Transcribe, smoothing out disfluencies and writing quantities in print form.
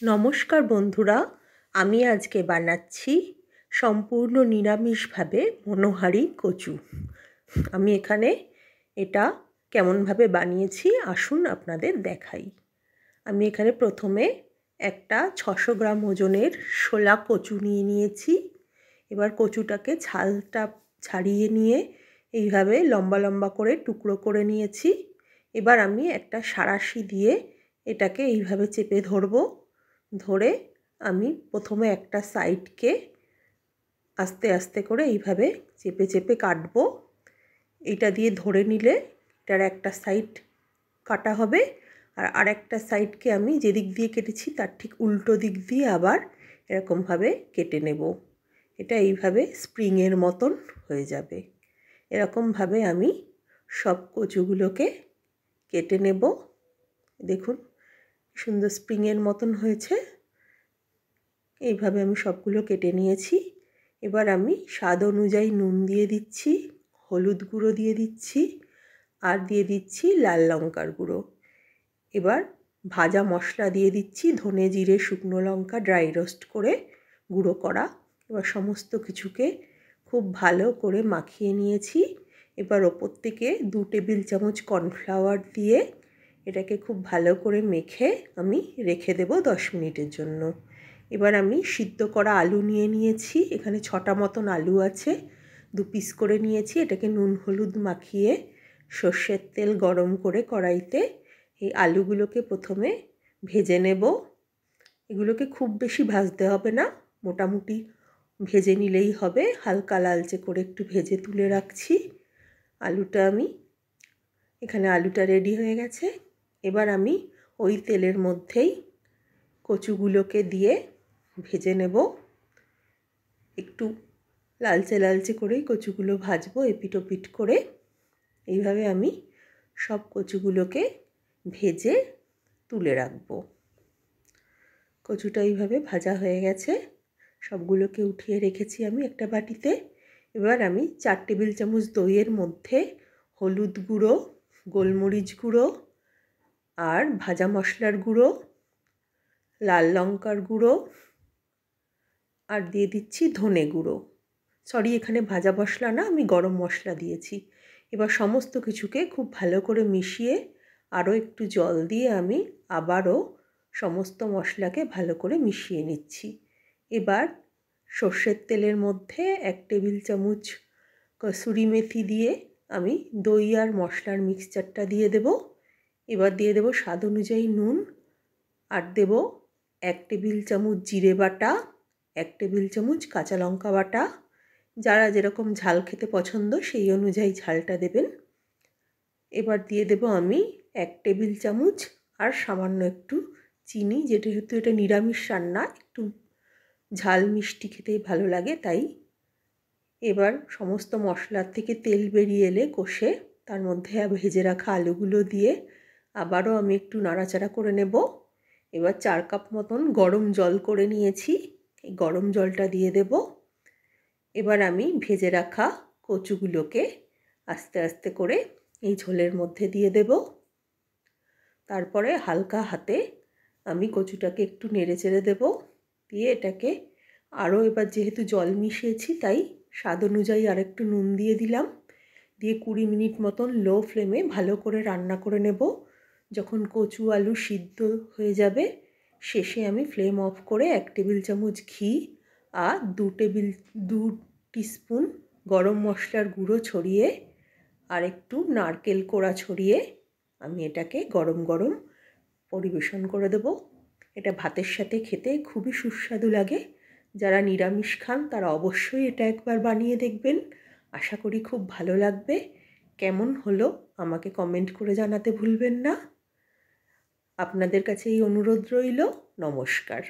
নমস্কার বন্ধুরা, আমি আজকে বানাচ্ছি সম্পূর্ণ নিরামিষভাবে মনোহারি কচু। আমি এখানে এটা কেমনভাবে বানিয়েছি আসুন আপনাদের দেখাই। আমি এখানে প্রথমে একটা 600 গ্রাম ওজনের শোলা কচু নিয়ে নিয়েছি। এবার কচুটাকে ছালটা ছাড়িয়ে নিয়ে এইভাবে লম্বা লম্বা করে টুকরো করে নিয়েছি। এবার আমি একটা সাঁড়াশি দিয়ে এটাকে এইভাবে চেপে ধরবো। ধরে আমি প্রথমে একটা সাইডকে আস্তে আস্তে করে এইভাবে চেপে চেপে কাটবো। এটা দিয়ে ধরে নিলে এটার একটা সাইড কাটা হবে, আর আরেকটা সাইডকে আমি যেদিক দিয়ে কেটেছি তার ঠিক উল্টো দিক দিয়ে আবার এরকমভাবে কেটে নেব। এটা এইভাবে স্প্রিংয়ের মতন হয়ে যাবে। এরকমভাবে আমি সব কচুগুলোকে কেটে নেব। দেখুন সুন্দর স্প্রিংয়ের মতন হয়েছে। এইভাবে আমি সবগুলো কেটে নিয়েছি। এবার আমি স্বাদ অনুযায়ী নুন দিয়ে দিচ্ছি, হলুদ গুঁড়ো দিয়ে দিচ্ছি, আর দিয়ে দিচ্ছি লাল লঙ্কার গুঁড়ো। এবার ভাজা মশলা দিয়ে দিচ্ছি, ধনে জিরে শুকনো লঙ্কা ড্রাই রোস্ট করে গুঁড়ো করা। এবার সমস্ত কিছুকে খুব ভালো করে মাখিয়ে নিয়েছি। এবার ওপর থেকে 2 টেবিল চামচ কর্নফ্লাওয়ার দিয়ে এটাকে খুব ভালো করে মেখে আমি রেখে দেব 10 মিনিটের জন্য। এবার আমি সিদ্ধ করা আলু নিয়ে নিয়েছি, এখানে 6টা মতন আলু আছে, 2 পিস করে নিয়েছি। এটাকে নুন হলুদ মাখিয়ে সর্ষের তেল গরম করে কড়াইতে এই আলুগুলোকে প্রথমে ভেজে নেব। এগুলোকে খুব বেশি ভাজতে হবে না, মোটামুটি ভেজে নিলেই হবে। হালকা লালচে করে একটু ভেজে তুলে রাখছি আলুটা। আমি এখানে আলুটা রেডি হয়ে গেছে। এবার আমি ওই তেলের মধ্যেই কচুগুলোকে দিয়ে ভেজে নেব। একটু লালচে লালচে করেই কচুগুলো ভাজবো, এপিট ওপিট করে। এইভাবে আমি সব কচুগুলোকে ভেজে তুলে রাখবো। কচুটা এইভাবে ভাজা হয়ে গেছে, সবগুলোকে উঠিয়ে রেখেছি আমি একটা বাটিতে। এবার আমি 4 টেবিল চামচ দইয়ের মধ্যে হলুদ গুঁড়ো, গোলমরিচ গুঁড়ো, আর ভাজা মশলার গুঁড়ো, লাল লঙ্কার গুঁড়ো, আর দিয়ে দিচ্ছি ধনে গুঁড়ো। সরি, এখানে ভাজা মশলা না, আমি গরম মশলা দিয়েছি। এবার সমস্ত কিছুকে খুব ভালো করে মিশিয়ে আরও একটু জল দিয়ে আমি আবারও সমস্ত মশলাকে ভালো করে মিশিয়ে নিচ্ছি। এবার সর্ষের তেলের মধ্যে 1 টেবিল চামচ কসুরি মেথি দিয়ে আমি দই আর মশলার মিক্সচারটা দিয়ে দেব। এবার দিয়ে দেব স্বাদ অনুযায়ী নুন, আর দেব 1 টেবিল চামচ জিরে বাটা, 1 টেবিল চামচ কাঁচা লঙ্কা বাটা। যারা যেরকম ঝাল খেতে পছন্দ সেই অনুযায়ী ঝালটা দেবেন। এবার দিয়ে দেব আমি 1 টেবিল চামচ আর সামান্য একটু চিনি, যেহেতু এটা নিরামিষ রান্না, একটু ঝাল মিষ্টি খেতেই ভালো লাগে তাই। এবার সমস্ত মশলার থেকে তেল বেরিয়ে এলে কষে তার মধ্যে ভেজে রাখা আলুগুলো দিয়ে আবারও আমি একটু নাড়াচাড়া করে নেব। এবার 4 কাপ মতন গরম জল করে নিয়েছি, এই গরম জলটা দিয়ে দেব। এবার আমি ভেজে রাখা কচুগুলোকে আস্তে আস্তে করে এই ঝোলের মধ্যে দিয়ে দেব। তারপরে হালকা হাতে আমি কচুটাকে একটু নেড়ে চেড়ে দেব। দিয়ে এটাকে আরও, এবার যেহেতু জল মিশিয়েছি তাই স্বাদ অনুযায়ী আরেকটু নুন দিয়ে দিলাম। দিয়ে 20 মিনিট মতন লো ফ্লেমে ভালো করে রান্না করে নেব। যখন কচু আলু সিদ্ধ হয়ে যাবে শেষে আমি ফ্লেম অফ করে 1 টেবিল চামচ ঘি আর 2 টিস্পুন গরম মশলার গুঁড়ো ছড়িয়ে আর একটু নারকেল কোড়া ছড়িয়ে আমি এটাকে গরম গরম পরিবেশন করে দেব। এটা ভাতের সাথে খেতে খুবই সুস্বাদু লাগে। যারা নিরামিষ খান তারা অবশ্যই এটা একবার বানিয়ে দেখবেন, আশা করি খুব ভালো লাগবে। কেমন হলো আমাকে কমেন্ট করে জানাতে ভুলবেন না। আপনাদের কাছে এই অনুরোধ রইল। নমস্কার।